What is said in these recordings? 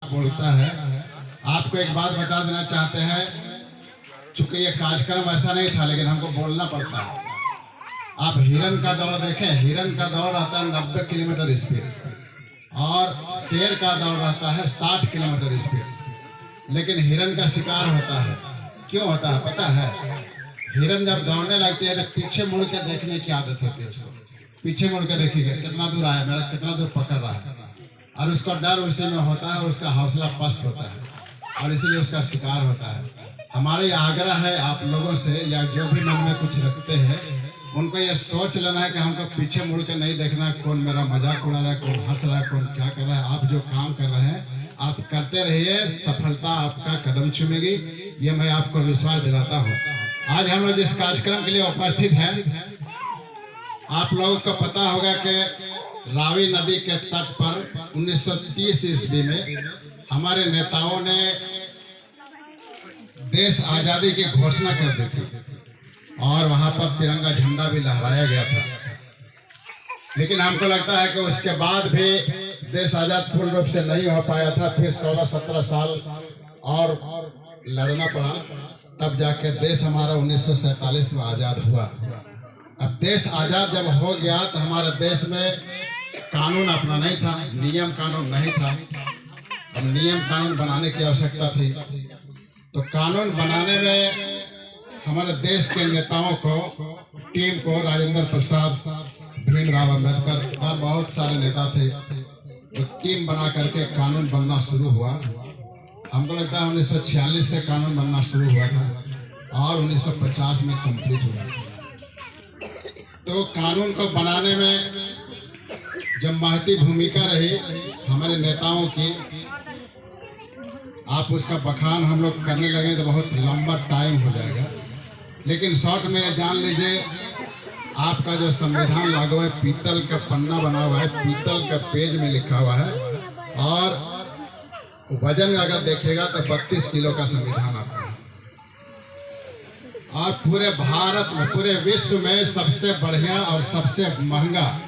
बोलता है। आपको एक बात बता देना चाहते हैं, चूंकि ये कार्यक्रम ऐसा नहीं था लेकिन हमको बोलना पड़ता है। आप हिरन का दौड़ देखें, हिरन का दौड़ रहता है 90 किलोमीटर स्पीड और शेर का दौड़ रहता है 60 किलोमीटर स्पीड। लेकिन हिरन का शिकार होता है, क्यों होता है पता है? हिरन जब दौड़ने लगती है तो पीछे मुड़ के देखने की आदत होती है उसको। पीछे मुड़ के देखिएगा कितना दूर आया, मेरा कितना दूर पकड़ रहा है, और उसका डर उसी में होता है और उसका हौसला पस्त होता है और इसीलिए उसका शिकार होता है। हमारे ये आग्रह है आप लोगों से, या जो भी मन में कुछ रखते हैं उनको ये सोच लेना है कि हमको पीछे मुड़ के नहीं देखना कौन मेरा मजाक उड़ा रहा है, कौन हंस रहा है, कौन क्या कर रहा है। आप जो काम कर रहे हैं आप करते रहिए, सफलता आपका कदम चूमेगी, ये मैं आपको विश्वास दिलाता हूँ। आज हम लोग जिस कार्यक्रम के लिए उपस्थित हैं, आप लोगों को पता होगा कि रावी नदी के तट पर 1930 ईस्वी में हमारे नेताओं ने देश आजादी की घोषणा कर दी थी और वहां पर तिरंगा झंडा भी लहराया गया था। लेकिन हमको लगता है कि उसके बाद भी देश आजाद पूर्ण रूप से नहीं हो पाया था। फिर 16-17 साल और लड़ना पड़ा, तब जाके देश हमारा 1947 में आजाद हुआ। अब देश आजाद जब हो गया तो हमारे देश में कानून अपना नहीं था, नियम कानून नहीं था। अब नियम कानून बनाने की आवश्यकता थी, तो कानून बनाने में हमारे देश के नेताओं को, टीम को, राजेंद्र प्रसाद, भीमराव अंबेडकर और बहुत सारे नेता थे, तो टीम बना करके कानून बनना शुरू हुआ। हमको लगता है 1946 से कानून बनना शुरू हुआ था और 1950 में कंप्लीट हुआ। तो कानून को बनाने में जब महती भूमिका रही हमारे नेताओं की, आप उसका बखान हम लोग करने लगे तो बहुत लंबा टाइम हो जाएगा। लेकिन शॉर्ट में जान लीजिए, आपका जो संविधान लागू है पीतल का पन्ना बना हुआ है, पीतल का पेज में लिखा हुआ है और वजन अगर देखिएगा तो 32 किलो का संविधान आपका है। और पूरे भारत में, पूरे विश्व में सबसे बढ़िया और सबसे महंगा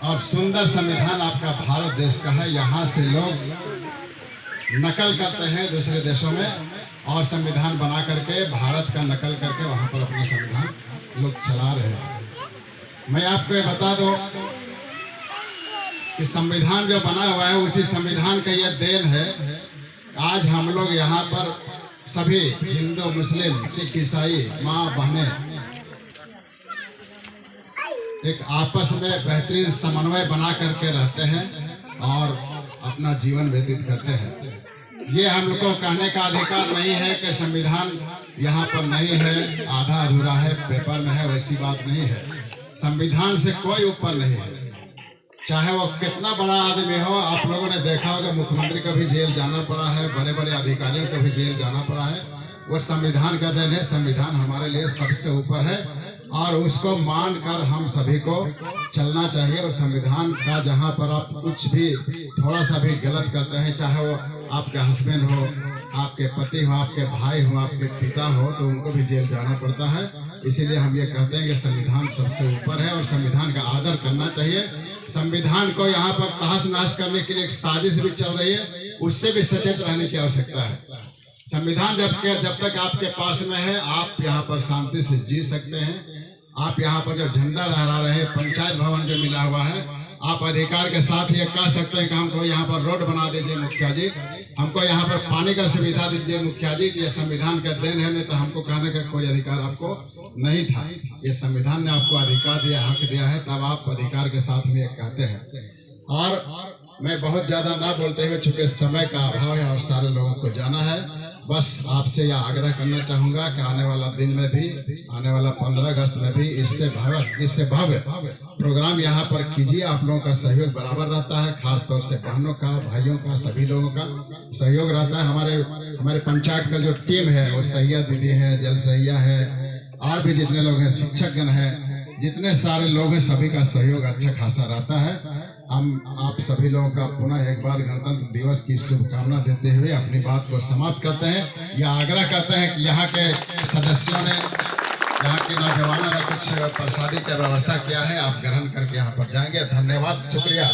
और सुंदर संविधान आपका भारत देश का है। यहाँ से लोग नकल करते हैं दूसरे देशों में और संविधान बना करके भारत का नकल करके वहाँ पर अपना संविधान लोग चला रहे हैं। मैं आपको ये बता दूं कि संविधान जो बना हुआ है उसी संविधान का ये देन है। आज हम लोग यहाँ पर सभी हिंदू, मुस्लिम, सिख, ईसाई, माँ बहनें एक आपस में बेहतरीन समन्वय बना करके रहते हैं और अपना जीवन व्यतीत करते हैं। ये हम लोग को कहने का अधिकार नहीं है कि संविधान यहाँ पर नहीं है, आधा अधूरा है, पेपर में है, वैसी बात नहीं है। संविधान से कोई ऊपर नहीं है, चाहे वो कितना बड़ा आदमी हो। आप लोगों ने देखा होगा मुख्यमंत्री को भी जेल जाना पड़ा है, बड़े बड़े अधिकारियों को भी जेल जाना पड़ा है। वो संविधान का देन है। संविधान हमारे लिए सबसे ऊपर है और उसको मानकर हम सभी को चलना चाहिए। और संविधान का जहाँ पर आप कुछ भी थोड़ा सा भी गलत करते हैं, चाहे वो आपके हस्बैंड हो, आपके पति हो, आपके भाई हो, आपके पिता हो, तो उनको भी जेल जाना पड़ता है। इसीलिए हम ये कहते हैं कि संविधान सबसे ऊपर है और संविधान का आदर करना चाहिए। संविधान को यहाँ पर तहस नहस करने के लिए एक साजिश भी चल रही है, उससे भी सचेत रहने की आवश्यकता है। संविधान जब तक आपके पास में है आप यहाँ पर शांति से जी सकते हैं। आप यहाँ पर जो झंडा लहरा रहे हैं, पंचायत भवन जो मिला हुआ है, आप अधिकार के साथ ये कह सकते हैं कि हमको यहाँ पर रोड बना दीजिए मुखिया जी, हमको यहाँ पर पानी का सुविधा दीजिए मुखिया जी। ये संविधान का देन है, नहीं तो हमको कहने का कोई अधिकार आपको नहीं था। ये संविधान ने आपको अधिकार दिया, हक दिया है, तब आप अधिकार के साथ में ये कहते हैं। और मैं बहुत ज्यादा ना बोलते हुए, चूंकि समय का अभाव है और सारे लोगों को जाना है, बस आपसे यह आग्रह करना चाहूंगा कि आने वाला दिन में भी, आने वाला 15 अगस्त में भी इससे भव्य प्रोग्राम यहाँ पर कीजिए। आप लोगों का सहयोग बराबर रहता है, खास तौर से बहनों का, भाइयों का, सभी लोगों का सहयोग रहता है। हमारे पंचायत का जो टीम है वो सहिया दीदी है, जल सहिया है, और भी जितने लोग हैं, शिक्षकगण हैं, जितने सारे लोग हैं, सभी का सहयोग अच्छा खासा रहता है। हम आप सभी लोगों का पुनः एक बार गणतंत्र दिवस की शुभकामना देते हुए अपनी बात को समाप्त करते हैं। यह आग्रह करते हैं कि यहाँ के सदस्यों ने, यहाँ के नौजवानों ने कुछ प्रसादी की व्यवस्था किया है, आप ग्रहण करके यहाँ पर जाएंगे। धन्यवाद, शुक्रिया।